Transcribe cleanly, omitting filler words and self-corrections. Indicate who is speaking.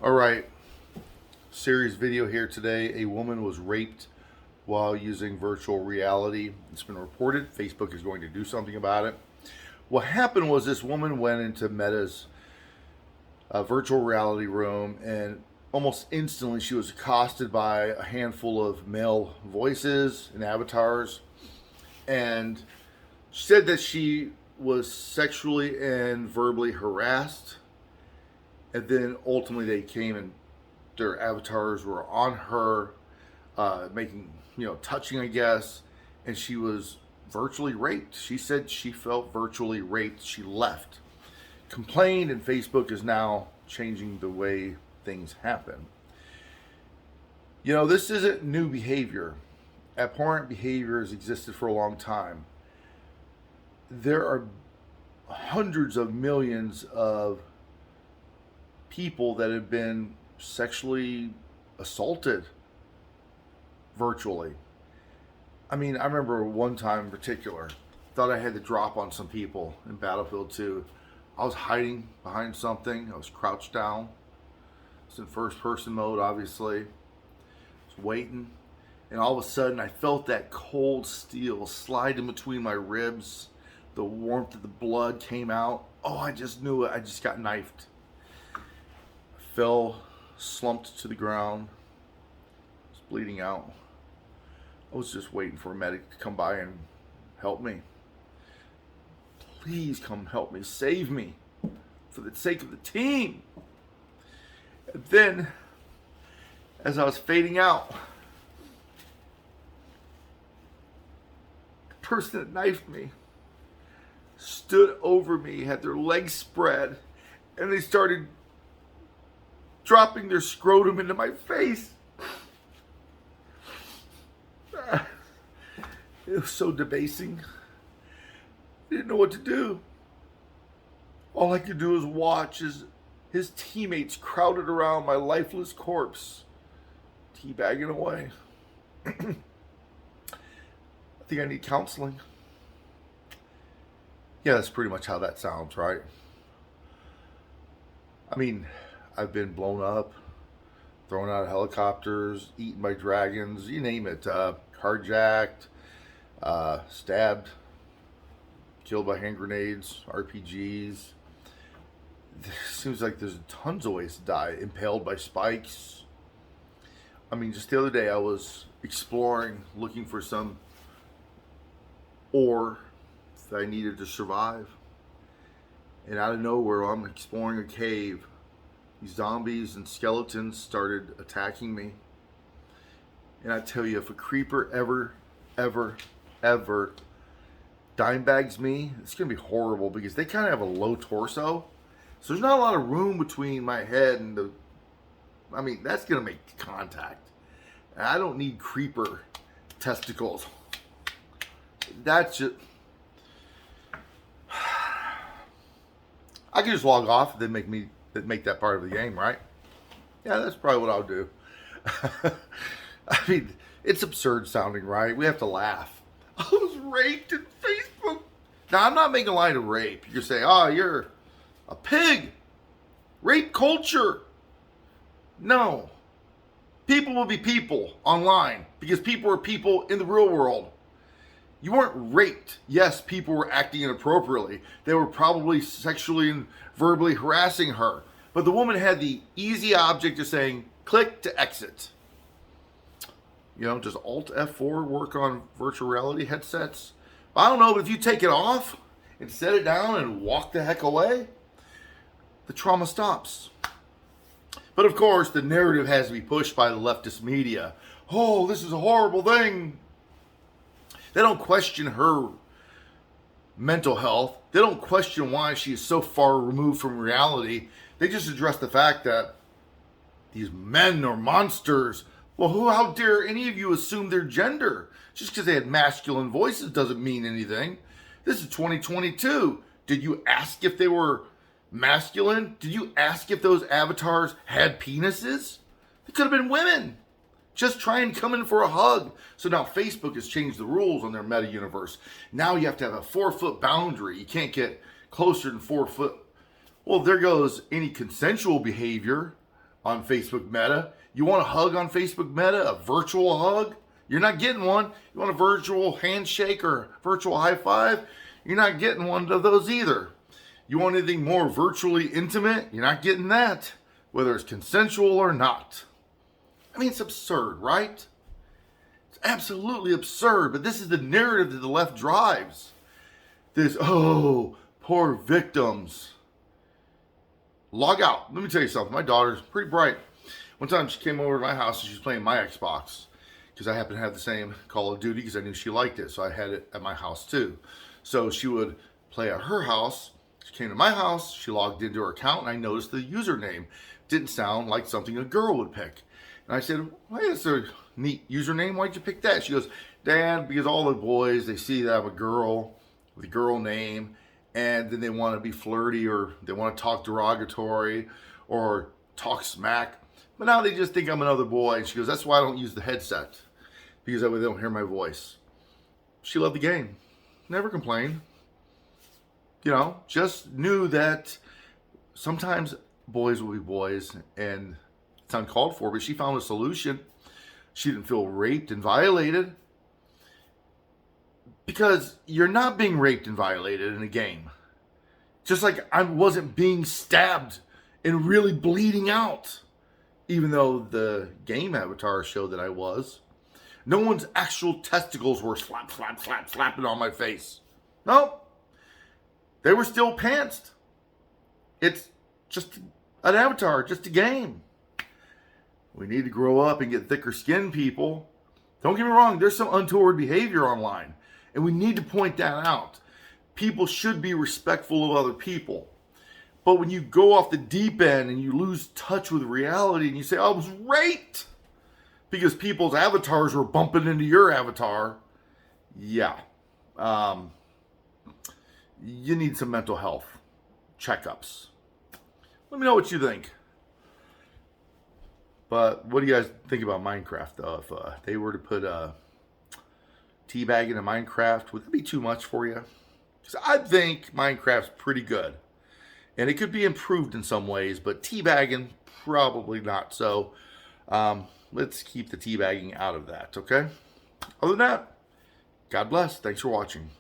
Speaker 1: All right, series video here today. A woman was raped while using virtual reality. It's been reported. Facebook is going to do something about it. What happened was this woman went into Meta's virtual reality room, and almost instantly she was accosted by a handful of male voices and avatars. And she said that she was sexually and verbally harassed, and then ultimately they came and their avatars were on her, making, touching, I guess, and she was virtually raped. She said she felt virtually raped. She left, complained, and Facebook is now changing the way things happen. This isn't new behavior. Abhorrent behavior has existed for a long time. There are hundreds of millions of people that have been sexually assaulted virtually. I remember one time in particular, thought I had the drop on some people in Battlefield 2. I was hiding behind something. I was crouched down. It's in first person mode, obviously. I was waiting. And all of a sudden, I felt that cold steel slide in between my ribs. The warmth of the blood came out. Oh, I just knew it. I just got knifed. I fell, slumped to the ground. I was bleeding out. I was just waiting for a medic to come by and help me. Please come help me. Save me. For the sake of the team. And then, as I was fading out, the person that knifed me stood over me, had their legs spread, and they started dropping their scrotum into my face. It was so debasing. I didn't know what to do. All I could do was watch as his teammates crowded around my lifeless corpse, teabagging away. I think I need counseling. Yeah, that's pretty much how that sounds, right? I've been blown up, thrown out of helicopters, eaten by dragons, you name it. Carjacked, stabbed, killed by hand grenades, RPGs. Seems like there's tons of ways to die. Impaled by spikes. Just the other day I was exploring, looking for some ore that I needed to survive. And out of nowhere, I'm exploring a cave. These zombies and skeletons started attacking me. And I tell you, if a creeper ever dime bags me, it's going to be horrible because they kind of have a low torso. So there's not a lot of room between my head and that's going to make contact. And I don't need creeper testicles. That's just... I can just log off and then make that part of the game, right? Yeah, that's probably what I'll do. It's absurd sounding, right? We have to laugh. I was raped in Facebook. Now, I'm not making light of rape. You're saying, oh, you're a pig. Rape culture. No. People will be people online because people are people in the real world. You weren't raped. Yes, people were acting inappropriately. They were probably sexually and verbally harassing her. But the woman had the easy object of saying, click to exit. Does Alt F4 work on virtual reality headsets? I don't know, but if you take it off and set it down and walk the heck away, the trauma stops. But of course, the narrative has to be pushed by the leftist media. Oh, this is a horrible thing. They don't question her mental health. They don't question why she is so far removed from reality. They just address the fact that these men are monsters. Well, how dare any of you assume their gender? Just because they had masculine voices doesn't mean anything. This is 2022. Did you ask if they were masculine? Did you ask if those avatars had penises? They could have been women. Just try and come in for a hug. So now Facebook has changed the rules on their meta universe. Now you have to have a 4-foot boundary. You can't get closer than 4 foot. Well, there goes any consensual behavior on Facebook Meta. You want a hug on Facebook Meta, a virtual hug? You're not getting one. You want a virtual handshake or virtual high five? You're not getting one of those either. You want anything more virtually intimate? You're not getting that, whether it's consensual or not. I mean, it's absurd, right? It's absolutely absurd, but this is the narrative that the left drives. This, oh, poor victims. Log out. Let me tell you something. My daughter's pretty bright. One time she came over to my house and she was playing my Xbox because I happen to have the same Call of Duty because I knew she liked it. So I had it at my house too. So she would play at her house. She came to my house. She logged into her account and I noticed the username didn't sound like something a girl would pick. And I said, why is there a neat username? Why'd you pick that? She goes, Dad, because all the boys, they see that I'm a girl with a girl name, and then they want to be flirty or they want to talk derogatory or talk smack. But now they just think I'm another boy. And she goes, that's why I don't use the headset, because that way they don't hear my voice. She loved the game. Never complained. You know, just knew that sometimes boys will be boys and it's uncalled for, but she found a solution. She didn't feel raped and violated. Because you're not being raped and violated in a game. Just like I wasn't being stabbed and really bleeding out. Even though the game avatar showed that I was. No one's actual testicles were slapping on my face. No. They were still pantsed. It's just an avatar, just a game. We need to grow up and get thicker skin, people. Don't get me wrong, there's some untoward behavior online. And we need to point that out. People should be respectful of other people. But when you go off the deep end and you lose touch with reality and you say, I was raped because people's avatars were bumping into your avatar, yeah. You need some mental health checkups. Let me know what you think. But what do you guys think about Minecraft, though? If they were to put teabag into Minecraft, would that be too much for you? Because I think Minecraft's pretty good. And it could be improved in some ways, but teabagging, probably not. So let's keep the teabagging out of that, okay? Other than that, God bless. Thanks for watching.